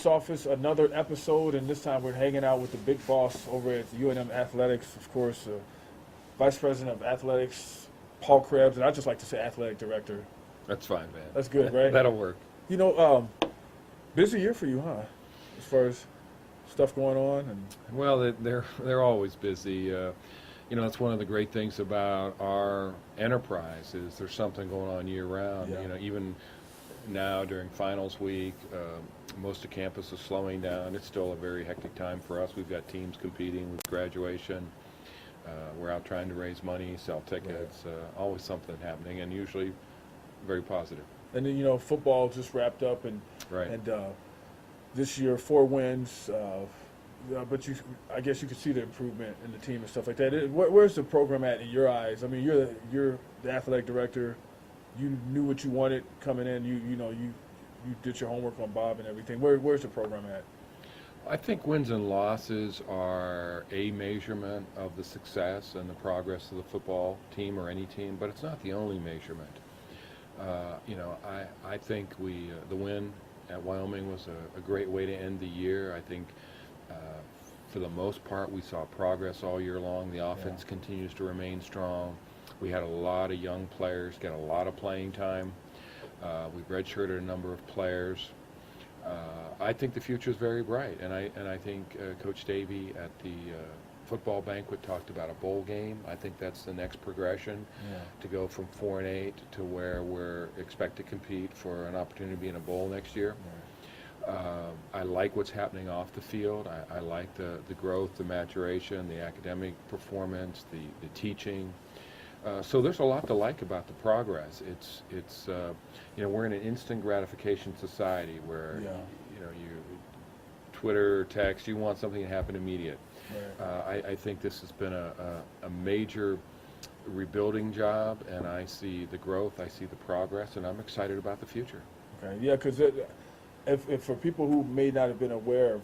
Sports Office, another episode, and this time we're hanging out with the big boss over at UNM Athletics, of course, Vice President of Athletics, Paul Krebs, and I just like to say Athletic Director. That's fine, man. That's good, right? That'll work. You know, busy year for you, huh? As far as stuff going on, and Well, they're always busy. That's one of the great things about our enterprise is there's something going on year round. Yeah. Even now during finals week, most of campus is slowing down. It's still a very hectic time for us. We've got teams competing with graduation. We're out trying to raise money, sell tickets. Always something happening, and usually very positive. and then football just wrapped up, and Right. and this year 4 wins. But I guess you could see the improvement in the team and stuff like that. Where's the program at in your eyes? I mean, you're the athletic director. You knew what you wanted coming in. You did your homework on Bob and everything. Where's the program at? I think wins and losses are a measurement of the success and the progress of the football team or any team, but it's not the only measurement. I think the win at Wyoming was a great way to end the year. I think for the most part we saw progress all year long. The offense continues to remain strong. We had a lot of young players get a lot of playing time. We've redshirted a number of players. I think the future is very bright, and I think Coach Davey at the football banquet talked about a bowl game. I think that's the next progression to go from 4-8 to where we're expect to compete for an opportunity to be in a bowl next year. I like what's happening off the field. I like the growth, the maturation, the academic performance, the teaching. So there's a lot to like about the progress. It's we're in an instant gratification society where you Twitter, text, you want something to happen immediate. Right. I think this has been a major rebuilding job, and I see the growth, I see the progress, and I'm excited about the future. Okay, yeah, because if for people who may not have been aware of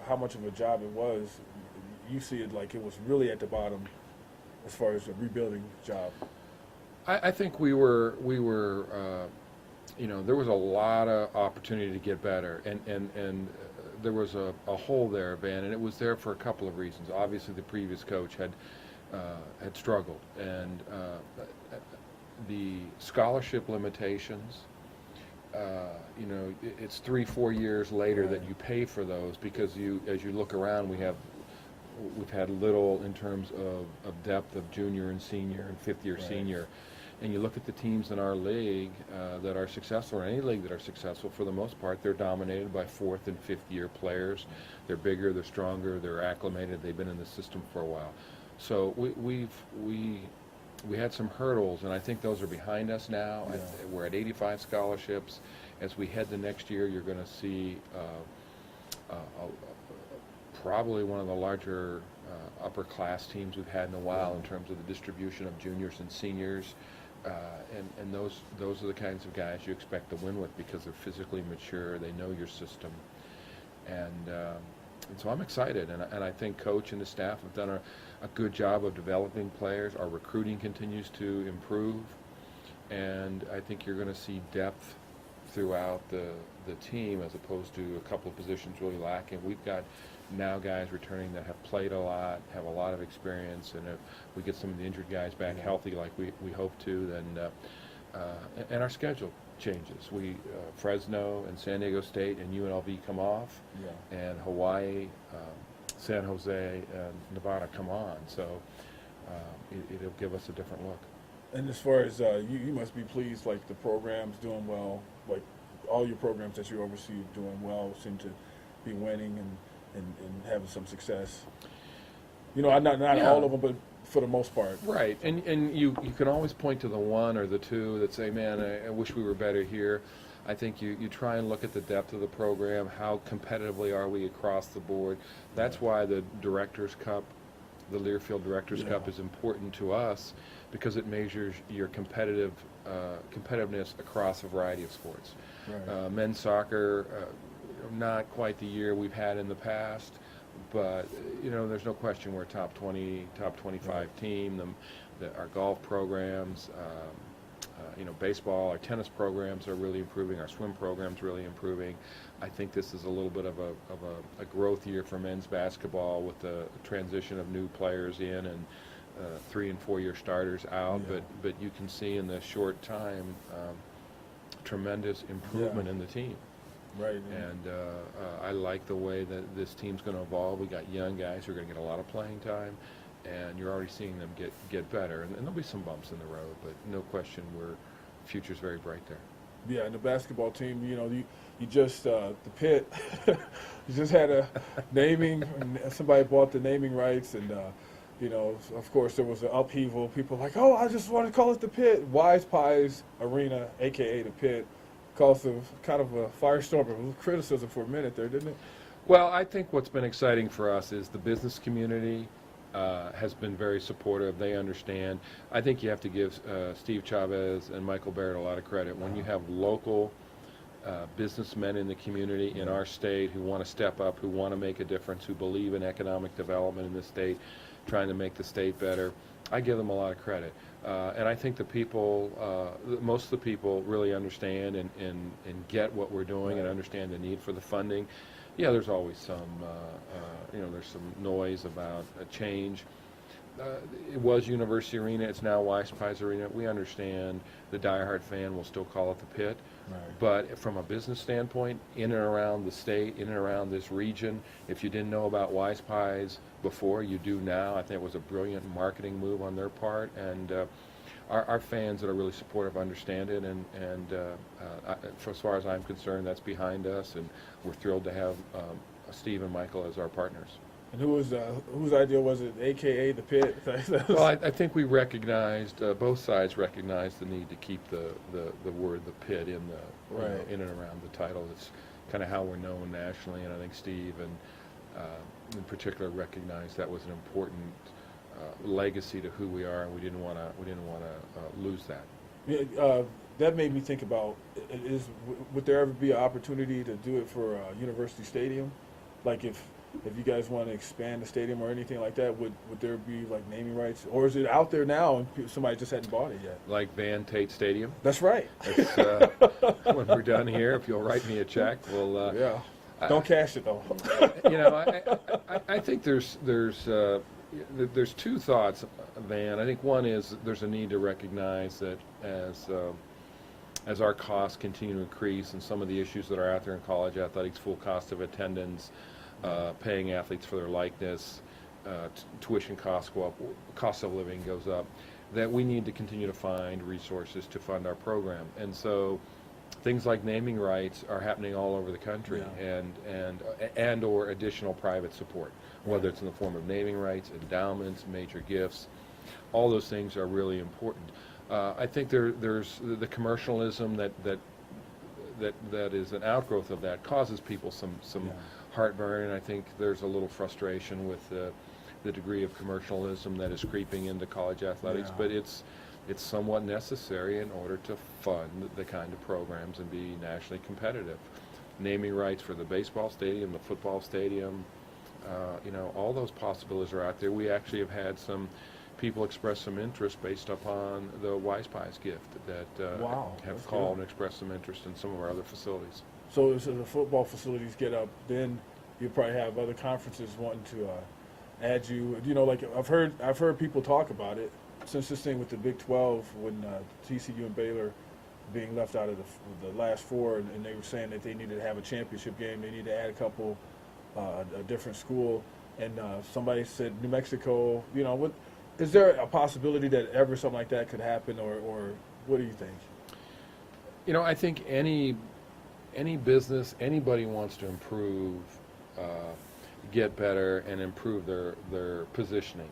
how much of a job it was, you see it like it was really at the bottom as far as a rebuilding job. I think we were there was a lot of opportunity to get better, and there was a hole there, Van, and it was there for a couple of reasons. Obviously, the previous coach had struggled, and the scholarship limitations. It's 3-4 years later that you pay for those, because as you look around, we've had little in terms of depth of junior and senior and fifth-year senior. And you look at the teams in our league that are successful, or any league that are successful, for the most part, they're dominated by 4th and 5th-year players. They're bigger, they're stronger, they're acclimated, they've been in the system for a while. So we had some hurdles, and I think those are behind us now. We're at 85 scholarships. As we head to next year, you're going to see probably one of the larger upper class teams we've had in a while in terms of the distribution of juniors and seniors. And those are the kinds of guys you expect to win with, because they're physically mature, they know your system, and so I'm excited, and I think Coach and the staff have done a good job of developing players. Our recruiting continues to improve, and I think you're going to see depth throughout the team, as opposed to a couple of positions really lacking. We've got now guys returning that have played a lot, have a lot of experience, and if we get some of the injured guys back healthy like we hope to, then and our schedule changes. Fresno and San Diego State and UNLV come off, and Hawaii, San Jose, and Nevada come on. So it'll give us a different look. And as far as you must be pleased, like the program's doing well, like all your programs that you oversee doing well, seem to be winning and having some success. Not all of them, but for the most part. Right, and you can always point to the one or the two that say, man, I wish we were better here. I think you try and look at the depth of the program, how competitively are we across the board. That's why the Directors' Cup, the Learfield Directors' Cup, is important to us, because it measures your competitiveness across a variety of sports. Right. Men's soccer, not quite the year we've had in the past, but there's no question we're a top 20, top 25 team. Our golf programs, baseball, our tennis programs are really improving, our swim program's really improving. I think this is a little bit of a growth year for men's basketball with the transition of new players in and 3 and 4 year starters out. Yeah. But you can see in the short time tremendous improvement in the team. Right. And I like the way that this team's going to evolve. We got young guys who are going to get a lot of playing time, and you're already seeing them get better. And there'll be some bumps in the road, but no question, future's very bright there. Yeah, and the basketball team, you just the pit, you just had a naming. Somebody bought the naming rights, and of course there was an upheaval. People were like, oh, I just want to call it the Pit. Wise Pies Arena, aka the Pit, caused kind of a firestorm of criticism for a minute there, didn't it? Well, I think what's been exciting for us is the business community has been very supportive. They understand. I think you have to give Steve Chavez and Michael Barrett a lot of credit. When you have local businessmen in the community in our state who want to step up, who want to make a difference, who believe in economic development in the state, trying to make the state better, I give them a lot of credit. And I think the people, most of the people really understand and get what we're doing and understand the need for the funding. Yeah, there's always some, there's some noise about a change. It was University Arena, it's now Wise Pies Arena. We understand the diehard fan will still call it the Pit. Right. But from a business standpoint, in and around the state, in and around this region, if you didn't know about Wise Pies before, you do now. I think it was a brilliant marketing move on their part, and our fans that are really supportive understand it, and as far as I'm concerned, that's behind us, and we're thrilled to have Steve and Michael as our partners. And whose idea was it, aka the Pit? Well, I think we recognized, both sides recognized the need to keep the word the Pit in in and around the title. It's kind of how we're known nationally, and I think Steve and in particular recognized that was an important legacy to who we are, and we didn't want to lose that. Yeah, that made me think about: would there ever be an opportunity to do it for University Stadium? Like if you guys want to expand the stadium or anything like that, would there be like naming rights, or is it out there now and somebody just hadn't bought it yet? Like Van Tate Stadium. That's right. When we're done here, if you'll write me a check, we'll. Yeah. Don't cash it though. I think there's two thoughts, Van. I think one is there's a need to recognize that as our costs continue to increase and some of the issues that are out there in college athletics, full cost of attendance, paying athletes for their likeness, tuition costs go up, cost of living goes up, that we need to continue to find resources to fund our program. And so things like naming rights are happening all over the country, and or additional private support, whether it's in the form of naming rights, endowments, major gifts. All those things are really important. I think there's the commercialism that is an outgrowth of that causes people some heartburn, and I think there's a little frustration with the degree of commercialism that is creeping into college athletics, but it's somewhat necessary in order to fund the kind of programs and be nationally competitive. Naming rights for the baseball stadium, the football stadium, all those possibilities are out there. We actually have had some people express some interest based upon the Wise Pies gift that have called and expressed some interest in some of our other facilities. So as the football facilities get up, then you probably have other conferences wanting to add you. Like I've heard people talk about it since this thing with the Big 12 when TCU and Baylor being left out of the last four, and they were saying that they needed to have a championship game. They need to add a couple, a different school, and somebody said New Mexico. What is there a possibility that ever something like that could happen, or what do you think? I think any business, anybody wants to improve, get better, and improve their positioning.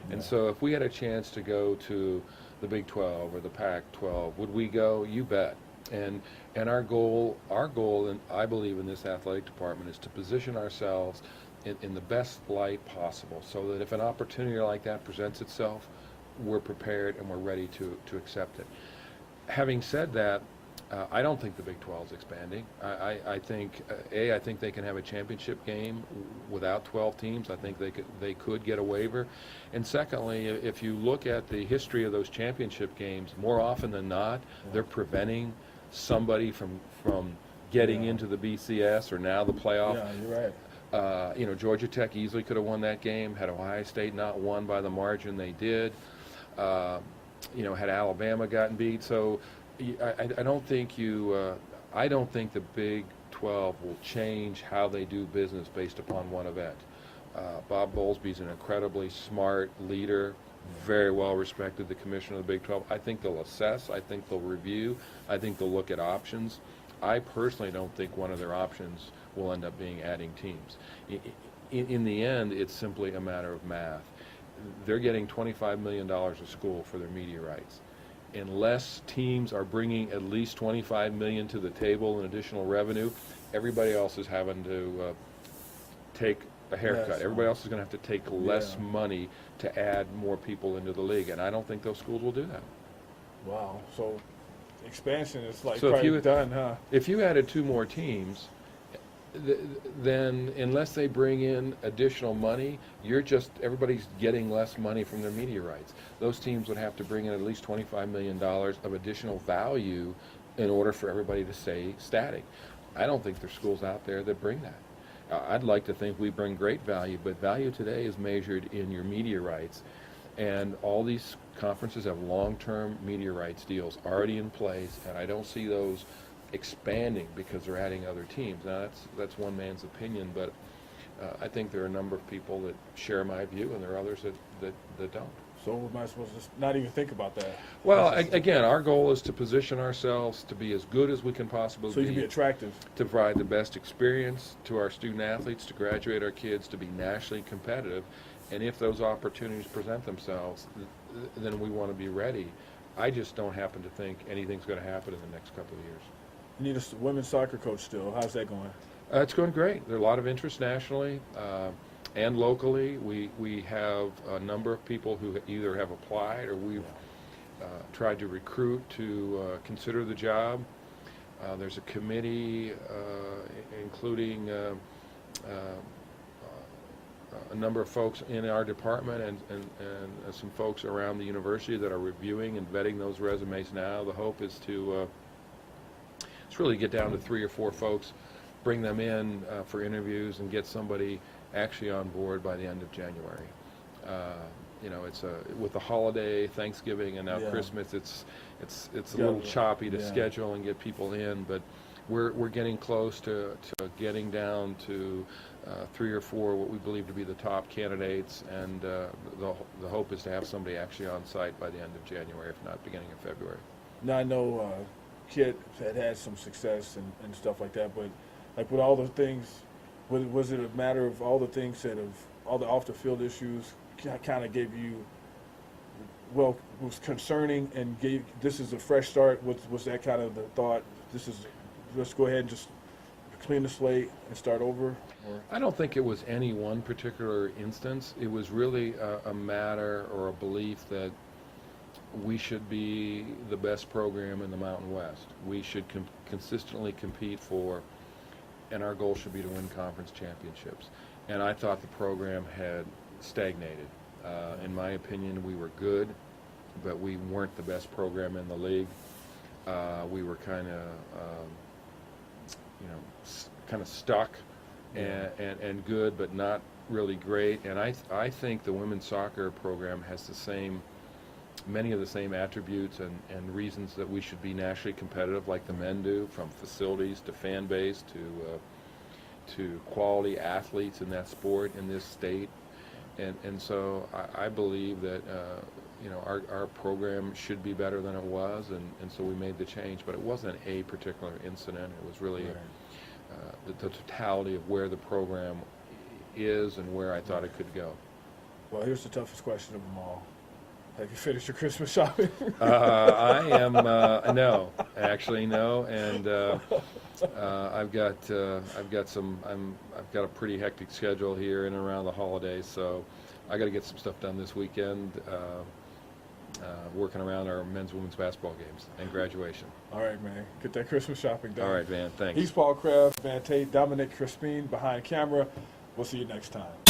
And so if we had a chance to go to the Big 12 or the Pac-12, would we go? You bet. And our goal, and I believe in this athletic department, is to position ourselves in the best light possible, so that if an opportunity like that presents itself, we're prepared and we're ready to accept it. Having said that, I don't think the Big 12 is expanding. I think I think they can have a championship game without 12 teams. I think they could get a waiver. And secondly, if you look at the history of those championship games, more often than not, they're preventing somebody from getting into the BCS or now the playoff. Yeah, you're right. Georgia Tech easily could have won that game. Had Ohio State not won by the margin they did, had Alabama gotten beat. So I don't think I don't think the Big 12 will change how they do business based upon one event. Bob Bowlesby's an incredibly smart leader, very well respected, the commissioner of the Big 12. I think they'll assess. I think they'll review. I think they'll look at options. I personally don't think one of their options will end up being adding teams. In the end, it's simply a matter of math. They're getting $25 million a school for their media rights. Unless teams are bringing at least $25 million to the table in additional revenue, everybody else is having to take a haircut. Yes. Everybody else is going to have to take less money to add more people into the league, and I don't think those schools will do that. Wow. So expansion is like So probably done, huh? If you added 2 more teams, then unless they bring in additional money, everybody's getting less money from their media rights. Those teams would have to bring in at least $25 million of additional value in order for everybody to stay static. I don't think there's schools out there that bring that. I'd like to think we bring great value, but value today is measured in your media rights, and all these conferences have long-term media rights deals already in place, and I don't see those expanding because they're adding other teams. Now that's one man's opinion, but I think there are a number of people that share my view, and there are others that don't. So we might as well just not even think about that. Well, again, our goal is to position ourselves to be as good as we can possibly so you can be attractive, to provide the best experience to our student athletes, to graduate our kids, to be nationally competitive, and if those opportunities present themselves, then we want to be ready. I just don't happen to think anything's going to happen in the next couple of years. You need a women's soccer coach still. How's that going? It's going great. There are a lot of interest nationally and locally. We have a number of people who either have applied or we've tried to recruit to consider the job. There's a committee including a number of folks in our department and some folks around the university that are reviewing and vetting those resumes now. The hope is to really get down to 3 or 4 folks, bring them in for interviews, and get somebody actually on board by the end of January. It's with the holiday, Thanksgiving, and now Christmas. It's a little choppy to schedule and get people in, but we're getting close to getting down to 3 or 4 what we believe to be the top candidates, and the hope is to have somebody actually on site by the end of January, if not beginning of February. Now I know Kit had some success and stuff like that, but like with all the things, was it a matter of all the things all the off the field issues kind of gave you, was concerning and this is a fresh start? Was that kind of the thought? Let's go ahead and just clean the slate and start over? Or? I don't think it was any one particular instance. It was really a matter or a belief that we should be the best program in the Mountain West. We should consistently compete for, and our goal should be to win conference championships. And I thought the program had stagnated. In my opinion, we were good, but we weren't the best program in the league. We were kind of stuck and good, but not really great. And I think the women's soccer program has many of the same attributes and reasons that we should be nationally competitive like the men do, from facilities to fan base to quality athletes in that sport in this state. And so I believe that our program should be better than it was, and so we made the change. But it wasn't a particular incident. It was really the totality of where the program is and where I thought it could go. Well, here's the toughest question of them all. Have you finished your Christmas shopping? I am no, and I've got a pretty hectic schedule here in and around the holidays, so I got to get some stuff done this weekend. working around our men's and women's basketball games and graduation. All right, man. Get that Christmas shopping done. All right, Van. Thanks. He's Paul Krebs, Van Tate, Dominic Crispin behind camera. We'll see you next time.